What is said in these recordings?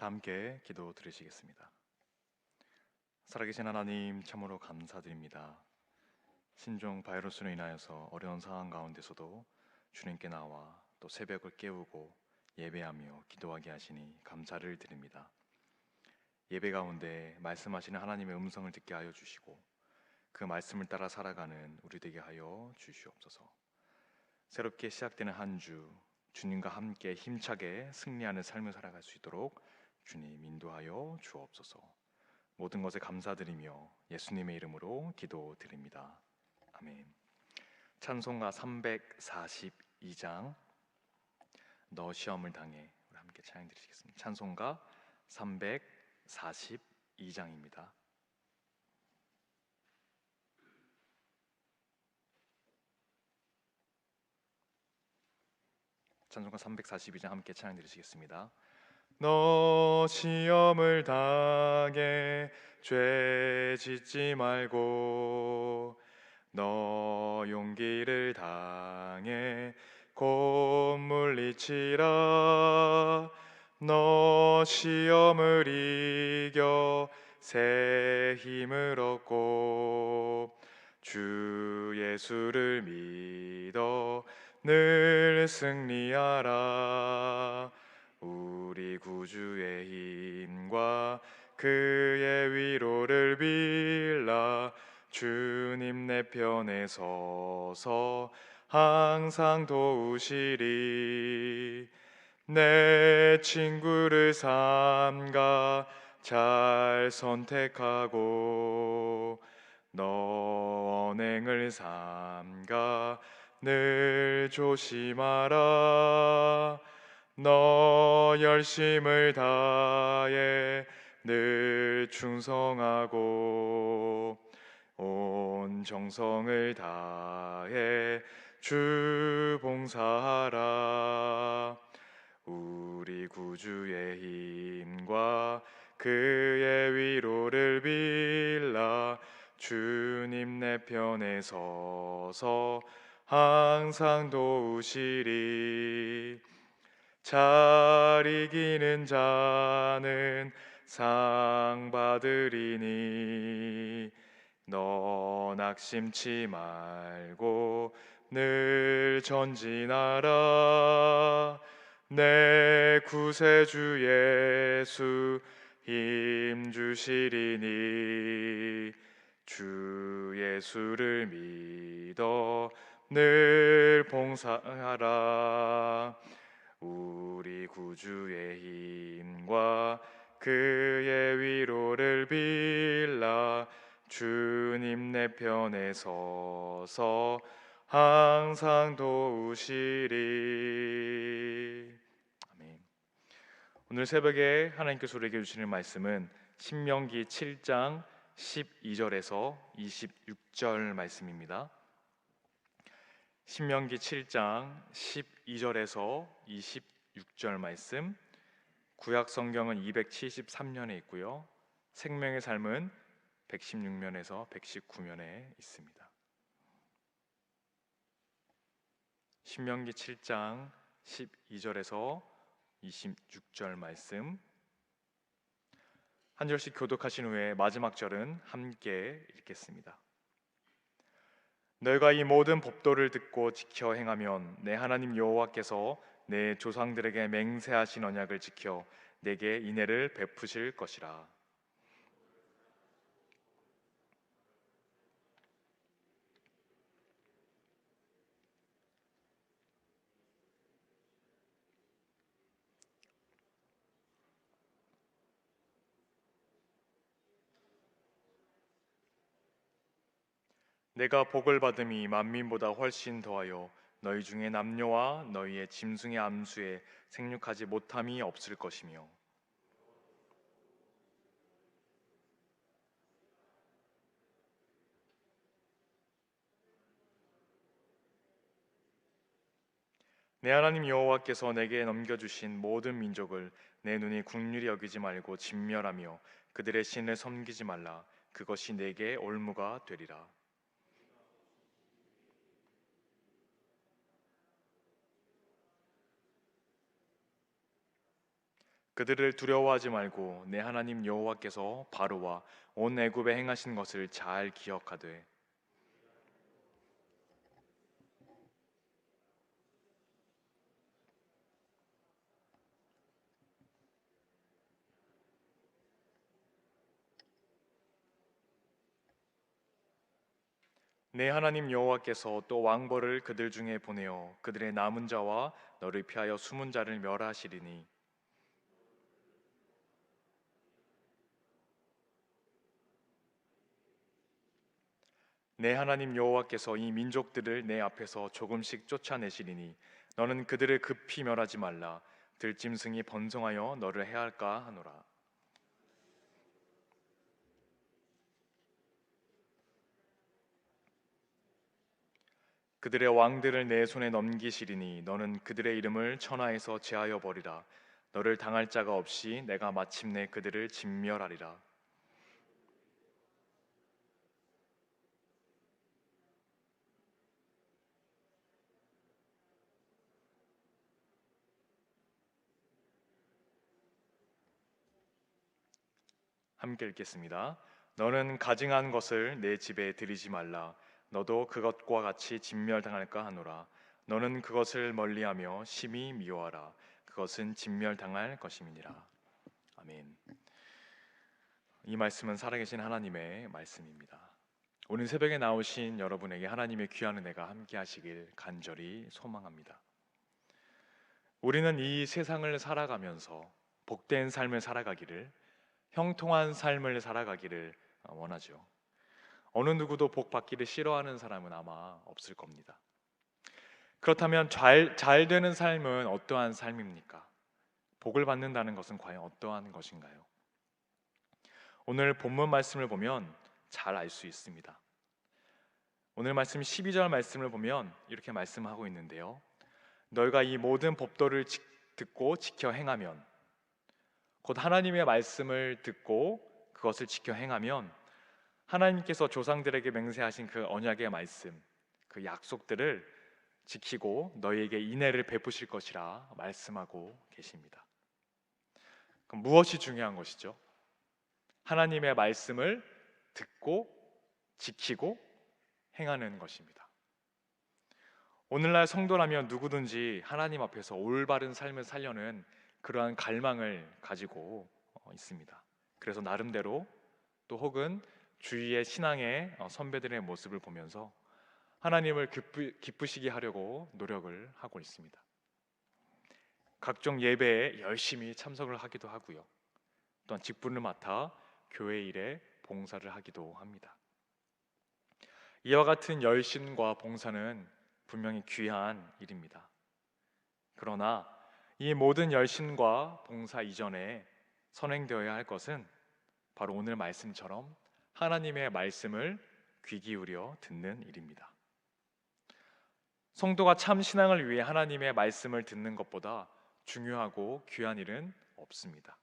다 함께 기도 드리시겠습니다. 살아계신 하나님, 참으로 감사드립니다. 신종 바이러스로 인하여서 어려운 상황 가운데서도 주님께 나와 또 새벽을 깨우고 예배하며 기도하게 하시니 감사를 드립니다. 예배 가운데 말씀하시는 하나님의 음성을 듣게 하여 주시고 그 말씀을 따라 살아가는 우리 되게 하여 주시옵소서. 새롭게 시작되는 한 주, 주님과 함께 힘차게 승리하는 삶을 살아갈 수 있도록 주님 인도하여 주옵소서. 모든 것에 감사드리며 예수님의 이름으로 기도드립니다. 아멘. 찬송가 342장 너 시험을 당해, 우리 함께 찬양 드리시겠습니다. 찬송가 342장입니다. 찬송가 342장 함께 찬양 드리시겠습니다. 너 시험을 당해 죄 짓지 말고 너 용기를 당해 곧 물리치라. 너 시험을 이겨 새 힘을 얻고 주 예수를 믿어 늘 승리하라. 우리 구주의 힘과 그의 위로를 빌라. 주님 내 편에 서서 항상 도우시리. 내 친구를 삼가 잘 선택하고 너 언행을 삼가 늘 조심하라. 너 열심을 다해 늘 충성하고 온 정성을 다해 주 봉사하라. 우리 구주의 힘과 그의 위로를 빌라. 주님 내 편에 서서 항상 도우시리. 잘 이기는 자는 상 받으리니 너 낙심치 말고 늘 전진하라. 내 구세주 예수 힘 주시리니 주 예수를 믿어 늘 봉사하라. 우리 구주의 힘과 그의 위로를 빌라. 주님 내 편에 서서 항상 도우시리. 아멘. 오늘 새벽에 하나님께서 우리에게 주시는 말씀은 신명기 7장 12절에서 26절 말씀입니다. 신명기 7장 12절에서 26절 말씀, 구약 성경은 273면에 있고요. 생명의 삶은 116면에서 119면에 있습니다. 신명기 7장 12절에서 26절 말씀 한 절씩 교독하신 후에 마지막 절은 함께 읽겠습니다. 너희가 이 모든 법도를 듣고 지켜 행하면 내 하나님 여호와께서 내 조상들에게 맹세하신 언약을 지켜 내게 인애를 베푸실 것이라. 내가 복을 받음이 만민보다 훨씬 더하여 너희 중에 남녀와 너희의 짐승의 암수에 생육하지 못함이 없을 것이며 내 하나님 여호와께서 내게 넘겨주신 모든 민족을 내 눈이 긍휼히 여기지 말고 진멸하며 그들의 신을 섬기지 말라. 그것이 내게 올무가 되리라. 그들을 두려워하지 말고 내 하나님 여호와께서 바로와 온 애굽에 행하신 것을 잘 기억하되 내 하나님 여호와께서 또 왕벌을 그들 중에 보내어 그들의 남은 자와 너를 피하여 숨은 자를 멸하시리니 내 하나님 여호와께서 이 민족들을 내 앞에서 조금씩 쫓아내시리니 너는 그들을 급히 멸하지 말라. 들짐승이 번성하여 너를 해할까 하노라. 그들의 왕들을 내 손에 넘기시리니 너는 그들의 이름을 천하에서 제하여 버리라. 너를 당할 자가 없이 내가 마침내 그들을 진멸하리라. 함께 읽겠습니다. 너는 가증한 것을 내 집에 들이지 말라. 너도 그것과 같이 진멸당할까 하노라. 너는 그것을 멀리하며 심히 미워하라. 그것은 진멸당할 것임이니라. 아멘. 이 말씀은 살아계신 하나님의 말씀입니다. 오늘 새벽에 나오신 여러분에게 하나님의 귀한 은혜가 함께 하시길 간절히 소망합니다. 우리는 이 세상을 살아가면서 복된 삶을 살아가기를, 형통한 삶을 살아가기를 원하죠. 어느 누구도 복 받기를 싫어하는 사람은 아마 없을 겁니다. 그렇다면 잘 되는 삶은 어떠한 삶입니까? 복을 받는다는 것은 과연 어떠한 것인가요? 오늘 본문 말씀을 보면 잘 알 수 있습니다. 오늘 말씀 12절 말씀을 보면 이렇게 말씀하고 있는데요. 너희가 이 모든 법도를 듣고 지켜 행하면, 곧 하나님의 말씀을 듣고 그것을 지켜 행하면 하나님께서 조상들에게 맹세하신 그 언약의 말씀, 그 약속들을 지키고 너희에게 인애를 베푸실 것이라 말씀하고 계십니다. 그럼 무엇이 중요한 것이죠? 하나님의 말씀을 듣고 지키고 행하는 것입니다. 오늘날 성도라면 누구든지 하나님 앞에서 올바른 삶을 살려는 그러한 갈망을 가지고 있습니다. 그래서 나름대로 또 혹은 주위의 신앙의 선배들의 모습을 보면서 하나님을 기쁘시게 하려고 노력을 하고 있습니다. 각종 예배에 열심히 참석을 하기도 하고요. 또한 직분을 맡아 교회 일에 봉사를 하기도 합니다. 이와 같은 열심과 봉사는 분명히 귀한 일입니다. 그러나 이 모든 열심과 봉사 이전에 선행되어야 할 것은 바로 오늘 말씀처럼 하나님의 말씀을 귀 기울여 듣는 일입니다. 성도가 참 신앙을 위해 하나님의 말씀을 듣는 것보다 중요하고 귀한 일은 없습니다.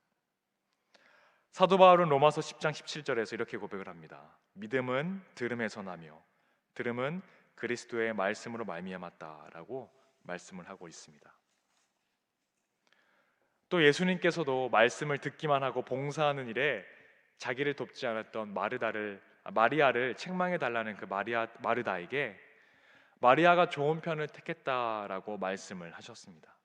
사도 바울은 로마서 10장 17절에서 이렇게 고백을 합니다. 믿음은 들음에서 나며 들음은 그리스도의 말씀으로 말미암았다라고 말씀을 하고 있습니다. 또 예수님께서도 말씀을 듣기만 하고 봉사하는 일에 자기를 돕지 않았던 마리아를 책망해 달라는 그 마르다에게 마리아가 좋은 편을 택했다라고 말씀을 하셨습니다.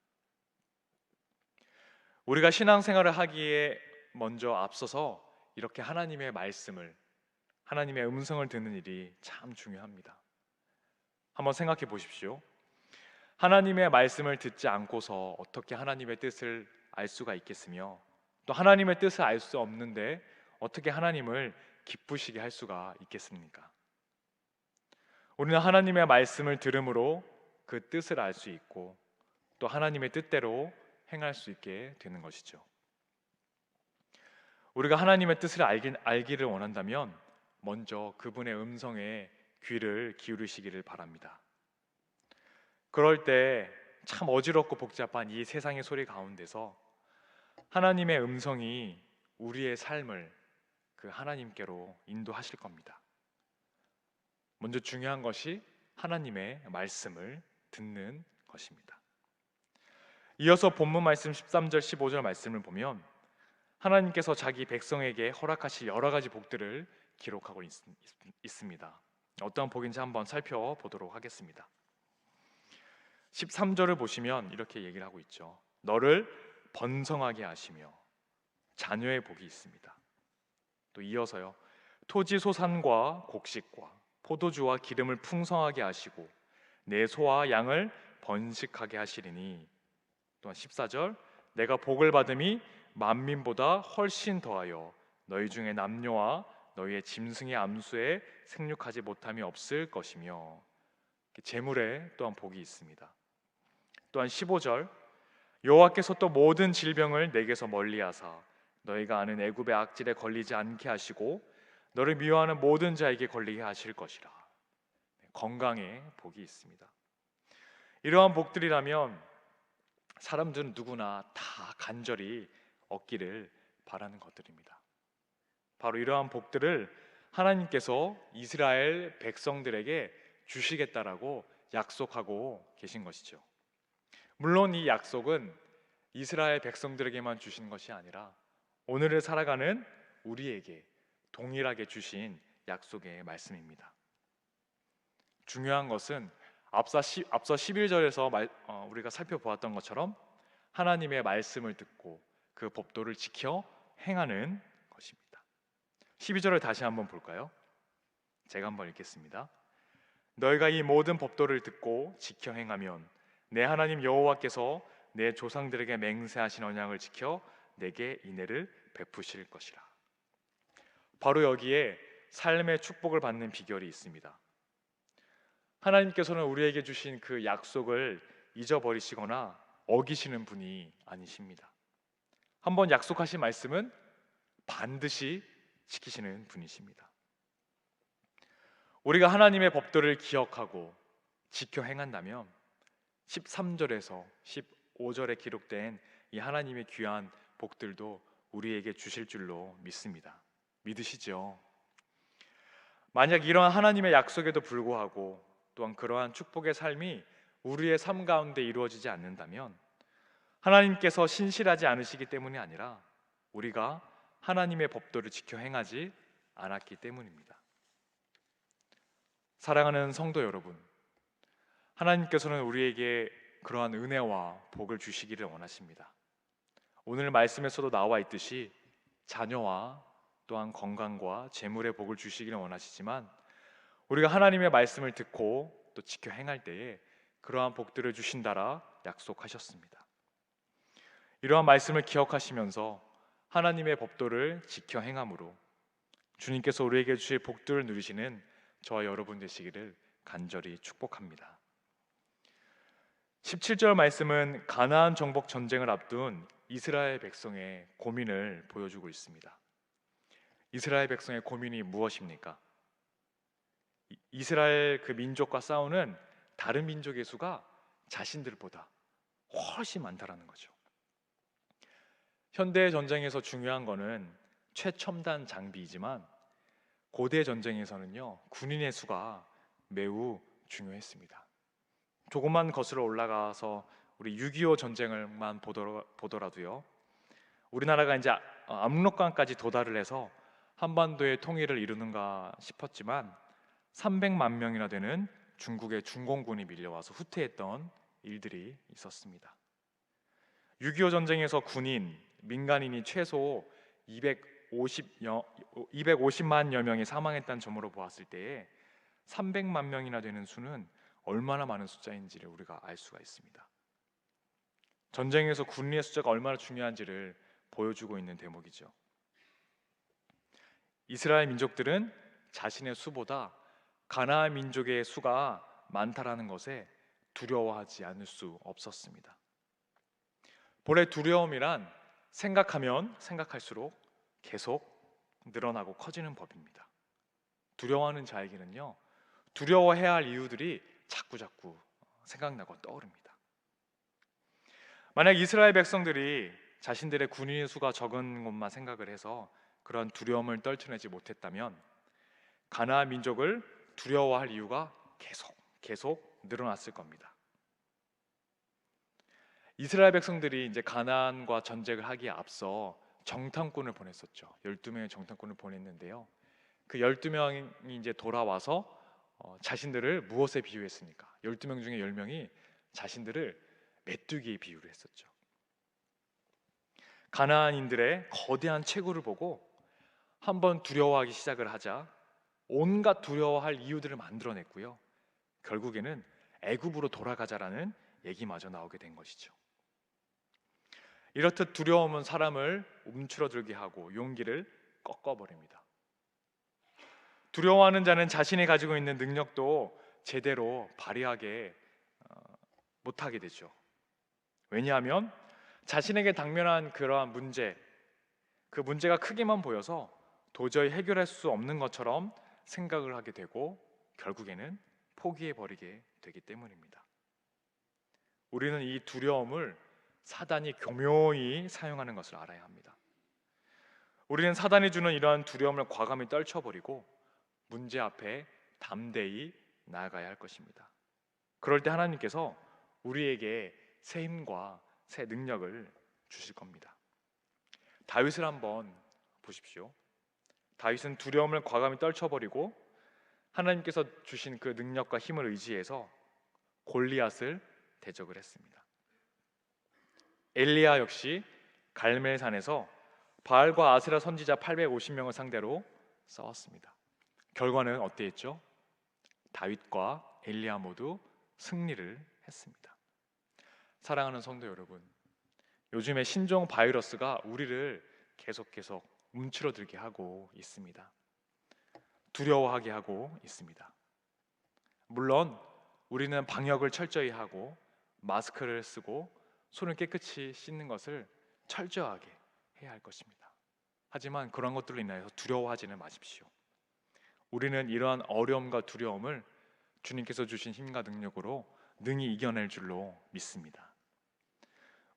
우리가 신앙생활을 하기에 먼저 앞서서 이렇게 하나님의 말씀을, 하나님의 음성을 듣는 일이 참 중요합니다. 한번 생각해 보십시오. 하나님의 말씀을 듣지 않고서 어떻게 하나님의 뜻을 알 수가 있겠으며, 또 하나님의 뜻을 알 수 없는데 어떻게 하나님을 기쁘시게 할 수가 있겠습니까? 우리는 하나님의 말씀을 들음으로 그 뜻을 알 수 있고 또 하나님의 뜻대로 행할 수 있게 되는 것이죠. 우리가 하나님의 뜻을 알기를 원한다면 먼저 그분의 음성에 귀를 기울이시기를 바랍니다. 그럴 때 참 어지럽고 복잡한 이 세상의 소리 가운데서 하나님의 음성이 우리의 삶을 그 하나님께로 인도하실 겁니다. 먼저 중요한 것이 하나님의 말씀을 듣는 것입니다. 이어서 본문 말씀 13절 15절 말씀을 보면 하나님께서 자기 백성에게 허락하실 여러 가지 복들을 기록하고 있습니다. 어떠한 복인지 한번 살펴보도록 하겠습니다. 13절을 보시면 이렇게 얘기를 하고 있죠. 너를 번성하게 하시며 자녀의 복이 있습니다. 또 이어서요, 토지 소산과 곡식과 포도주와 기름을 풍성하게 하시고 내 소와 양을 번식하게 하시리니, 또한 14절 내가 복을 받음이 만민보다 훨씬 더하여 너희 중에 남녀와 너희의 짐승의 암수에 생육하지 못함이 없을 것이며, 재물에 또한 복이 있습니다. 또한 15절 여호와께서 또 모든 질병을 내게서 멀리하사 너희가 아는 애굽의 악질에 걸리지 않게 하시고 너를 미워하는 모든 자에게 걸리게 하실 것이라. 건강에 복이 있습니다. 이러한 복들이라면 사람들은 누구나 다 간절히 얻기를 바라는 것들입니다. 바로 이러한 복들을 하나님께서 이스라엘 백성들에게 주시겠다라고 약속하고 계신 것이죠. 물론 이 약속은 이스라엘 백성들에게만 주신 것이 아니라 오늘을 살아가는 우리에게 동일하게 주신 약속의 말씀입니다. 중요한 것은 앞서 11절에서 우리가 살펴보았던 것처럼 하나님의 말씀을 듣고 그 법도를 지켜 행하는 것입니다. 12절을 다시 한번 볼까요? 제가 한번 읽겠습니다. 너희가 이 모든 법도를 듣고 지켜 행하면 내 하나님 여호와께서 내 조상들에게 맹세하신 언약을 지켜 내게 인애를 베푸실 것이라. 바로 여기에 삶의 축복을 받는 비결이 있습니다. 하나님께서는 우리에게 주신 그 약속을 잊어버리시거나 어기시는 분이 아니십니다. 한번 약속하신 말씀은 반드시 지키시는 분이십니다. 우리가 하나님의 법도를 기억하고 지켜 행한다면 13절에서 15절에 기록된 이 하나님의 귀한 복들도 우리에게 주실 줄로 믿습니다. 믿으시죠? 만약 이러한 하나님의 약속에도 불구하고 또한 그러한 축복의 삶이 우리의 삶 가운데 이루어지지 않는다면 하나님께서 신실하지 않으시기 때문이 아니라 우리가 하나님의 법도를 지켜 행하지 않았기 때문입니다. 사랑하는 성도 여러분, 하나님께서는 우리에게 그러한 은혜와 복을 주시기를 원하십니다. 오늘 말씀에서도 나와 있듯이 자녀와 또한 건강과 재물의 복을 주시기를 원하시지만 우리가 하나님의 말씀을 듣고 또 지켜 행할 때에 그러한 복들을 주신다라 약속하셨습니다. 이러한 말씀을 기억하시면서 하나님의 법도를 지켜 행함으로 주님께서 우리에게 주실 복들을 누리시는 저와 여러분 되시기를 간절히 축복합니다. 17절 말씀은 가나안 정복 전쟁을 앞둔 이스라엘 백성의 고민을 보여주고 있습니다. 이스라엘 백성의 고민이 무엇입니까? 이스라엘 그 민족과 싸우는 다른 민족의 수가 자신들보다 훨씬 많다라는 거죠. 현대 전쟁에서 중요한 거는 최첨단 장비이지만 고대 전쟁에서는요, 군인의 수가 매우 중요했습니다. 조금만 거슬러 올라가서 우리 6.25 전쟁을만 보더라도요, 우리나라가 이제 압록강까지 도달을 해서 한반도의 통일을 이루는가 싶었지만 300만 명이나 되는 중국의 중공군이 밀려와서 후퇴했던 일들이 있었습니다. 6.25 전쟁에서 군인, 민간인이 최소 250만여 명이 사망했다는 점으로 보았을 때에 300만 명이나 되는 수는 얼마나 많은 숫자인지를 우리가 알 수가 있습니다. 전쟁에서 군인의 숫자가 얼마나 중요한지를 보여주고 있는 대목이죠. 이스라엘 민족들은 자신의 수보다 가나안 민족의 수가 많다라는 것에 두려워하지 않을 수 없었습니다. 본래 두려움이란 생각하면 생각할수록 계속 늘어나고 커지는 법입니다. 두려워하는 자에게는요, 두려워해야 할 이유들이 자꾸자꾸 생각나고 떠오릅니다. 만약 이스라엘 백성들이 자신들의 군인의 수가 적은 것만 생각을 해서 그런 두려움을 떨쳐내지 못했다면 가나안 민족을 두려워할 이유가 계속 늘어났을 겁니다. 이스라엘 백성들이 이제 가나안과 전쟁을 하기에 앞서 정탐꾼을 보냈었죠. 12명의 정탐꾼을 보냈는데요. 그 12명이 이제 돌아와서 자신들을 무엇에 비유했습니까? 12명 중에 10명이 자신들을 메뚜기에 비유를 했었죠. 가나안인들의 거대한 체구를 보고 한번 두려워하기 시작을 하자 온갖 두려워할 이유들을 만들어냈고요. 결국에는 애굽으로 돌아가자라는 얘기마저 나오게 된 것이죠. 이렇듯 두려움은 사람을 움츠러들게 하고 용기를 꺾어버립니다. 두려워하는 자는 자신이 가지고 있는 능력도 제대로 발휘하게 못하게 되죠. 왜냐하면 자신에게 당면한 그러한 문제, 그 문제가 크게만 보여서 도저히 해결할 수 없는 것처럼 생각을 하게 되고 결국에는 포기해버리게 되기 때문입니다. 우리는 이 두려움을 사단이 교묘히 사용하는 것을 알아야 합니다. 우리는 사단이 주는 이러한 두려움을 과감히 떨쳐버리고 문제 앞에 담대히 나아가야 할 것입니다. 그럴 때 하나님께서 우리에게 새 힘과 새 능력을 주실 겁니다. 다윗을 한번 보십시오. 다윗은 두려움을 과감히 떨쳐버리고 하나님께서 주신 그 능력과 힘을 의지해서 골리앗을 대적을 했습니다. 엘리야 역시 갈멜산에서 바알과 아세라 선지자 850명을 상대로 싸웠습니다. 결과는 어땠죠? 다윗과 엘리야 모두 승리를 했습니다. 사랑하는 성도 여러분, 요즘에 신종 바이러스가 우리를 계속 움츠러들게 하고 있습니다. 두려워하게 하고 있습니다. 물론 우리는 방역을 철저히 하고 마스크를 쓰고 손을 깨끗이 씻는 것을 철저하게 해야 할 것입니다. 하지만 그런 것들로 인하여서 두려워하지는 마십시오. 우리는 이러한 어려움과 두려움을 주님께서 주신 힘과 능력으로 능히 이겨낼 줄로 믿습니다.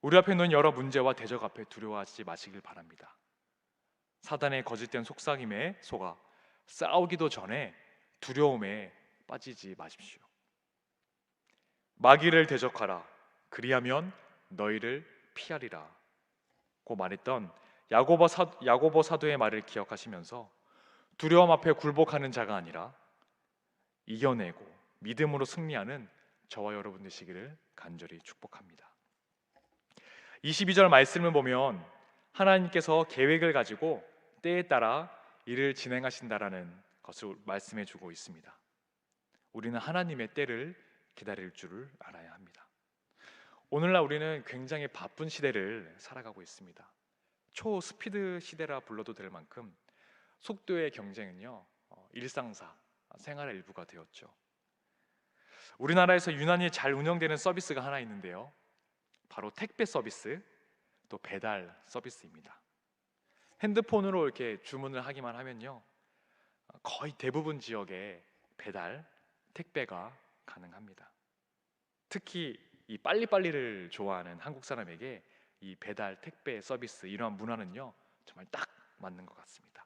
우리 앞에 놓인 여러 문제와 대적 앞에 두려워하지 마시길 바랍니다. 사단의 거짓된 속삭임에 속아 싸우기도 전에 두려움에 빠지지 마십시오. 마귀를 대적하라. 그리하면 너희를 피하리라 고 말했던 야고보 사도의 말을 기억하시면서 두려움 앞에 굴복하는 자가 아니라 이겨내고 믿음으로 승리하는 저와 여러분 되시기를 간절히 축복합니다. 22절 말씀을 보면 하나님께서 계획을 가지고 때에 따라 일을 진행하신다라는 것을 말씀해 주고 있습니다. 우리는 하나님의 때를 기다릴 줄을 알아야 합니다. 오늘날 우리는 굉장히 바쁜 시대를 살아가고 있습니다. 초스피드 시대라 불러도 될 만큼 속도의 경쟁은요 일상사, 생활의 일부가 되었죠. 우리나라에서 유난히 잘 운영되는 서비스가 하나 있는데요, 바로 택배 서비스, 또 배달 서비스입니다. 핸드폰으로 이렇게 주문을 하기만 하면요 거의 대부분 지역에 배달, 택배가 가능합니다. 특히 이 빨리빨리를 좋아하는 한국 사람에게 이 배달, 택배 서비스 이러한 문화는요 정말 딱 맞는 것 같습니다.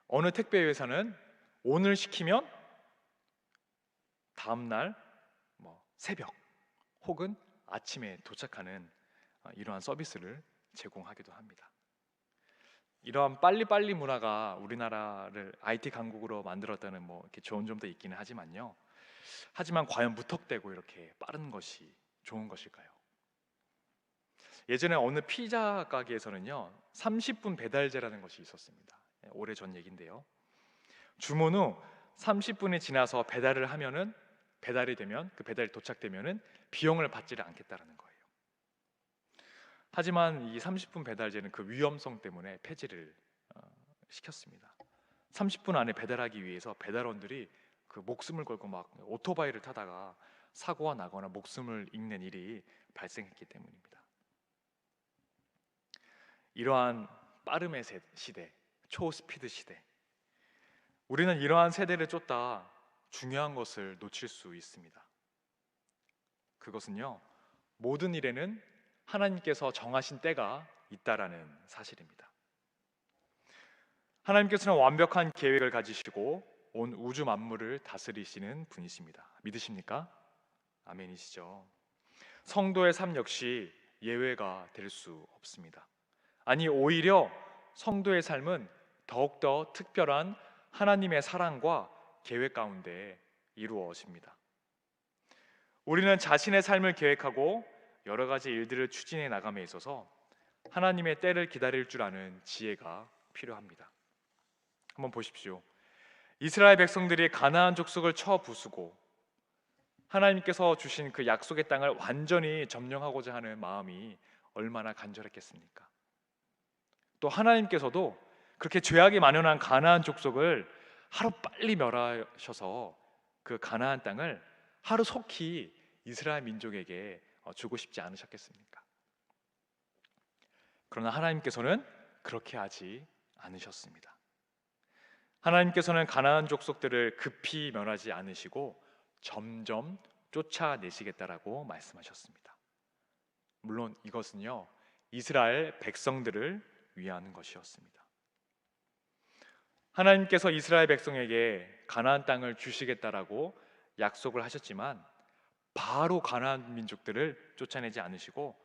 어느 택배 회사는 오늘 시키면 다음날 새벽 혹은 아침에 도착하는 이러한 서비스를 제공하기도 합니다. 이러한 빨리빨리 문화가 우리나라를 IT 강국으로 만들었다는 이렇게 좋은 점도 있기는 하지만요. 하지만 과연 무턱대고 이렇게 빠른 것이 좋은 것일까요? 예전에 어느 피자 가게에서는요 30분 배달제라는 것이 있었습니다. 오래전 얘기인데요. 주문 후 30분이 지나서 배달이 되면 그 배달이 도착되면은 비용을 받지를 않겠다라는 거예요. 하지만 이 30분 배달제는 그 위험성 때문에 폐지를 시켰습니다. 30분 안에 배달하기 위해서 배달원들이 그 목숨을 걸고 막 오토바이를 타다가 사고가 나거나 목숨을 잃는 일이 발생했기 때문입니다. 이러한 빠름의 시대, 초스피드 시대, 우리는 이러한 세대를 쫓다 중요한 것을 놓칠 수 있습니다. 그것은요 모든 일에는 하나님께서 정하신 때가 있다라는 사실입니다. 하나님께서는 완벽한 계획을 가지시고 온 우주 만물을 다스리시는 분이십니다. 믿으십니까? 아멘이시죠. 성도의 삶 역시 예외가 될 수 없습니다. 아니, 오히려 성도의 삶은 더욱더 특별한 하나님의 사랑과 계획 가운데 이루어집니다. 우리는 자신의 삶을 계획하고 여러 가지 일들을 추진해 나감에 있어서 하나님의 때를 기다릴 줄 아는 지혜가 필요합니다. 한번 보십시오. 이스라엘 백성들이 가나안 족속을 쳐 부수고 하나님께서 주신 그 약속의 땅을 완전히 점령하고자 하는 마음이 얼마나 간절했겠습니까? 또 하나님께서도 그렇게 죄악이 만연한 가나안 족속을 하루 빨리 멸하셔서 그 가나안 땅을 하루 속히 이스라엘 민족에게 주고 싶지 않으셨겠습니까? 그러나 하나님께서는 그렇게 하지 않으셨습니다. 하나님께서는 가나안 족속들을 급히 멸하지 않으시고 점점 쫓아내시겠다라고 말씀하셨습니다. 물론 이것은요, 이스라엘 백성들을 위한 것이었습니다. 하나님께서 이스라엘 백성에게 가나안 땅을 주시겠다라고 약속을 하셨지만 바로 가나안 민족들을 쫓아내지 않으시고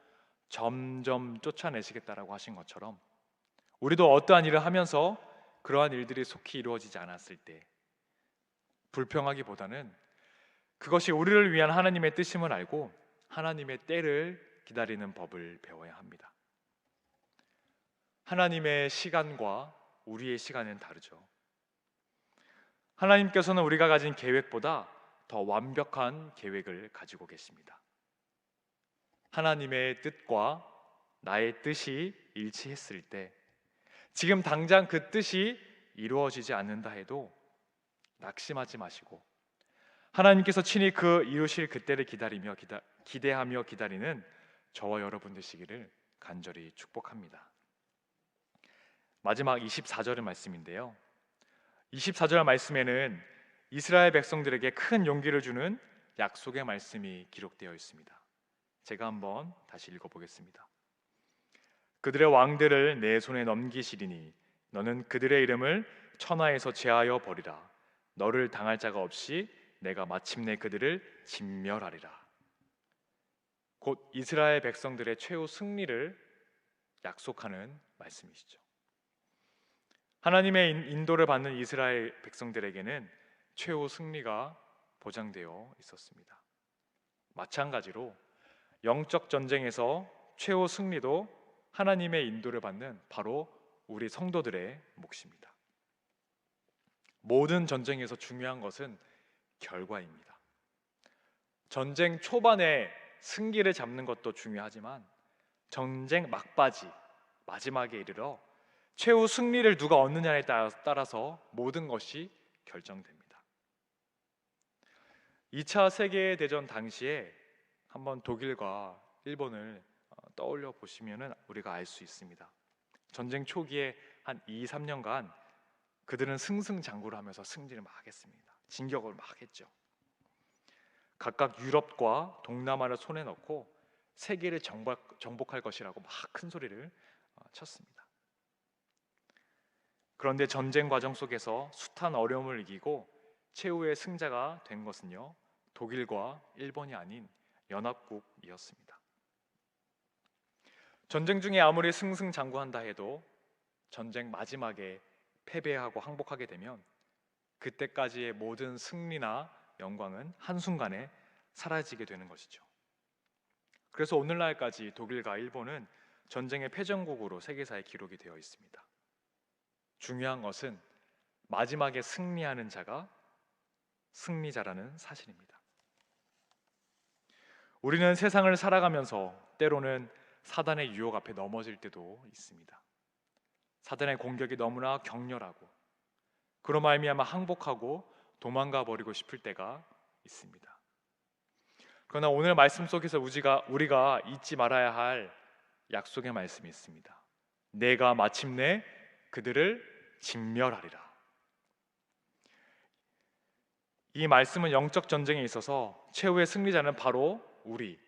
점점 쫓아내시겠다라고 하신 것처럼 우리도 어떠한 일을 하면서 그러한 일들이 속히 이루어지지 않았을 때 불평하기보다는 그것이 우리를 위한 하나님의 뜻임을 알고 하나님의 때를 기다리는 법을 배워야 합니다. 하나님의 시간과 우리의 시간은 다르죠. 하나님께서는 우리가 가진 계획보다 더 완벽한 계획을 가지고 계십니다. 하나님의 뜻과 나의 뜻이 일치했을 때 지금 당장 그 뜻이 이루어지지 않는다 해도 낙심하지 마시고 하나님께서 친히 그 이루실 그때를 기대하며 기다리는 저와 여러분 되시기를 간절히 축복합니다. 마지막 24절의 말씀인데요, 24절 말씀에는 이스라엘 백성들에게 큰 용기를 주는 약속의 말씀이 기록되어 있습니다. 제가 한번 다시 읽어보겠습니다. 그들의 왕들을 내 손에 넘기시리니 너는 그들의 이름을 천하에서 제하여 버리라. 너를 당할 자가 없이 내가 마침내 그들을 진멸하리라. 곧 이스라엘 백성들의 최후 승리를 약속하는 말씀이시죠. 하나님의 인도를 받는 이스라엘 백성들에게는 최후 승리가 보장되어 있었습니다. 마찬가지로 영적 전쟁에서 최후 승리도 하나님의 인도를 받는 바로 우리 성도들의 몫입니다. 모든 전쟁에서 중요한 것은 결과입니다. 전쟁 초반에 승기를 잡는 것도 중요하지만 전쟁 막바지 마지막에 이르러 최후 승리를 누가 얻느냐에 따라서 모든 것이 결정됩니다. 2차 세계대전 당시에 한번 독일과 일본을 떠올려 보시면 우리가 알 수 있습니다. 전쟁 초기에 한 2, 3년간 그들은 승승장구를 하면서 승리를 막 했습니다. 진격을 막 했죠. 각각 유럽과 동남아를 손에 넣고 세계를 정복할 것이라고 막 큰 소리를 쳤습니다. 그런데 전쟁 과정 속에서 숱한 어려움을 이기고 최후의 승자가 된 것은요, 독일과 일본이 아닌 연합국이었습니다. 전쟁 중에 아무리 승승장구한다 해도 전쟁 마지막에 패배하고 항복하게 되면 그때까지의 모든 승리나 영광은 한순간에 사라지게 되는 것이죠. 그래서 오늘날까지 독일과 일본은 전쟁의 패전국으로 세계사에 기록이 되어 있습니다. 중요한 것은 마지막에 승리하는 자가 승리자라는 사실입니다. 우리는 세상을 살아가면서 때로는 사단의 유혹 앞에 넘어질 때도 있습니다. 사단의 공격이 너무나 격렬하고 그로 말미암아 항복하고 도망가 버리고 싶을 때가 있습니다. 그러나 오늘 말씀 속에서 우리가 잊지 말아야 할 약속의 말씀이 있습니다. 내가 마침내 그들을 진멸하리라. 이 말씀은 영적 전쟁에 있어서 최후의 승리자는 바로 우리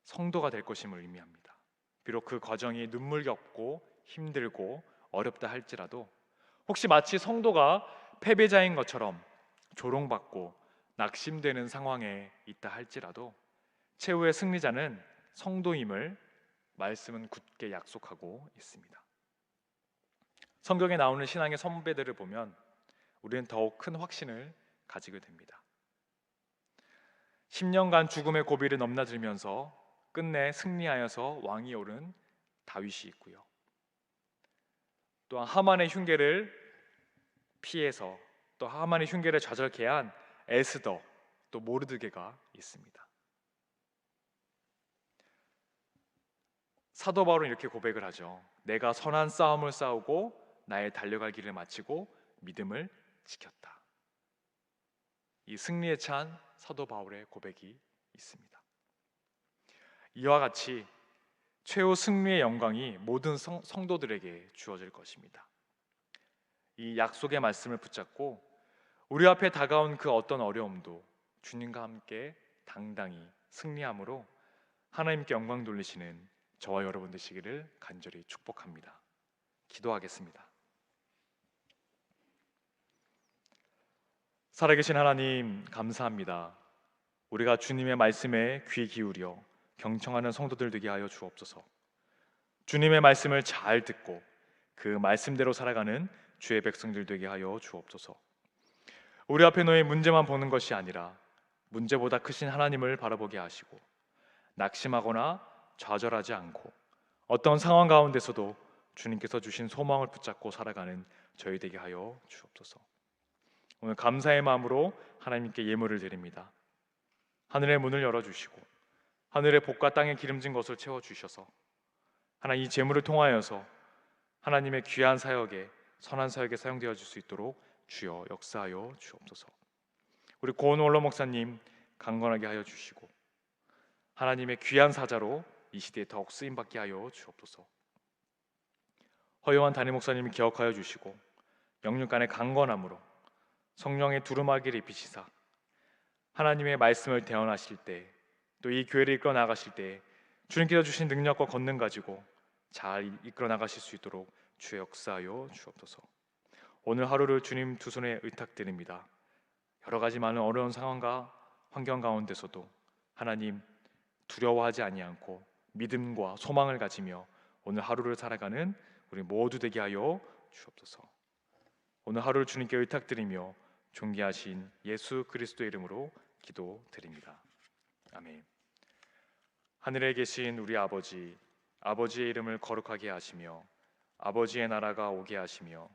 성도가 될 것임을 의미합니다. 비록 그 과정이 눈물겹고 힘들고 어렵다 할지라도 혹시 마치 성도가 패배자인 것처럼 조롱받고 낙심되는 상황에 있다 할지라도 최후의 승리자는 성도임을 말씀은 굳게 약속하고 있습니다. 성경에 나오는 신앙의 선배들을 보면 우리는 더욱 큰 확신을 가지게 됩니다. 10년간 죽음의 고비를 넘나들면서 끝내 승리하여서 왕이 오른 다윗이 있고요. 또한 하만의 흉계를 피해서 또 하만의 흉계를 좌절케 한 에스더, 또 모르드게가 있습니다. 사도 바울은 이렇게 고백을 하죠. 내가 선한 싸움을 싸우고 나의 달려갈 길을 마치고 믿음을 지켰다. 이 승리에 찬 사도 바울의 고백이 있습니다. 이와 같이 최후 승리의 영광이 모든 성도들에게 주어질 것입니다. 이 약속의 말씀을 붙잡고 우리 앞에 다가온 그 어떤 어려움도 주님과 함께 당당히 승리함으로 하나님께 영광 돌리시는 저와 여러분 되시기를 간절히 축복합니다. 기도하겠습니다. 살아계신 하나님, 감사합니다. 우리가 주님의 말씀에 귀 기울여 경청하는 성도들 되게 하여 주옵소서. 주님의 말씀을 잘 듣고 그 말씀대로 살아가는 주의 백성들 되게 하여 주옵소서. 우리 앞에 놓인 문제만 보는 것이 아니라 문제보다 크신 하나님을 바라보게 하시고 낙심하거나 좌절하지 않고 어떤 상황 가운데서도 주님께서 주신 소망을 붙잡고 살아가는 저희 되게 하여 주옵소서. 오늘 감사의 마음으로 하나님께 예물을 드립니다. 하늘의 문을 열어주시고 하늘의 복과 땅에 기름진 것을 채워주셔서 하나님 이 재물을 통하여서 하나님의 귀한 사역에 선한 사역에 사용되어 줄 수 있도록 주여 역사하여 주옵소서. 우리 고은 원로 목사님 강건하게 하여 주시고 하나님의 귀한 사자로 이 시대에 더욱 쓰임받게 하여 주옵소서. 허영환 담임 목사님을 기억하여 주시고 영육간의 강건함으로 성령의 두루마기를 입히시사 하나님의 말씀을 대언하실 때 또 이 교회를 이끌어 나가실 때 주님께서 주신 능력과 권능 가지고 잘 이끌어 나가실 수 있도록 주의 역사하여 주옵소서. 오늘 하루를 주님 두 손에 의탁드립니다. 여러 가지 많은 어려운 상황과 환경 가운데서도 하나님 두려워하지 아니않고 믿음과 소망을 가지며 오늘 하루를 살아가는 우리 모두 되게 하여 주옵소서. 오늘 하루를 주님께 의탁드리며 존귀하신 예수 그리스도의 이름으로 기도드립니다. 아멘. 하늘에 계신 우리 아버지, 아버지의 이름을 거룩하게 하시며 아버지의 나라가 오게 하시며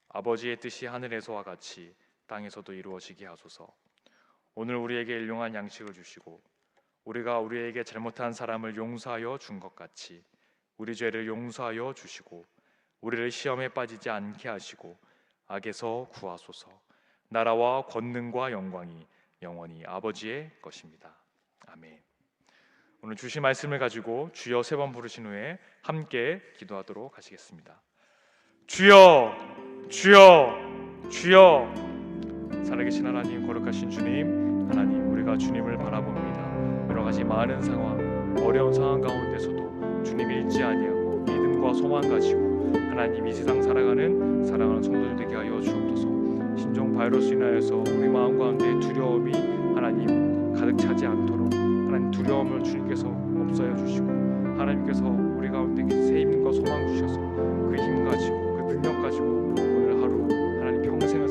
아버지의 뜻이 하늘에서와 같이 땅에서도 이루어지게 하소서. 오늘 우리에게 일용할 양식을 주시고 우리가 우리에게 잘못한 사람을 용서하여 준 것 같이 우리 죄를 용서하여 주시고 우리를 시험에 빠지지 않게 하시고 악에서 구하소서. 나라와 권능과 영광이 영원히 아버지의 것입니다. 아멘. 오늘 주신 말씀을 가지고 주여 3번 부르신 후에 함께 기도하도록 하시겠습니다. 주여, 주여, 주여. 살아계신 하나님, 거룩하신 주님, 하나님, 우리가 주님을 바라봅니다. 여러 가지 많은 상황, 어려운 상황 가운데서도 주님 잃지 아니하고 믿음과 소망 가지고 하나님 이 세상 살아가는 사랑하는 성도들 되게 하여 주옵소서. 신종 바이러스 인하여서 우리 마음 가운데 두려움이 하나님 가득 차지 않도록 하나님 두려움을 주님께서 없애어 주시고 하나님께서 우리 가운데 새 힘과 소망 주셔서 그 힘 가지고 그 능력 가지고 오늘 하루 하나님 평생을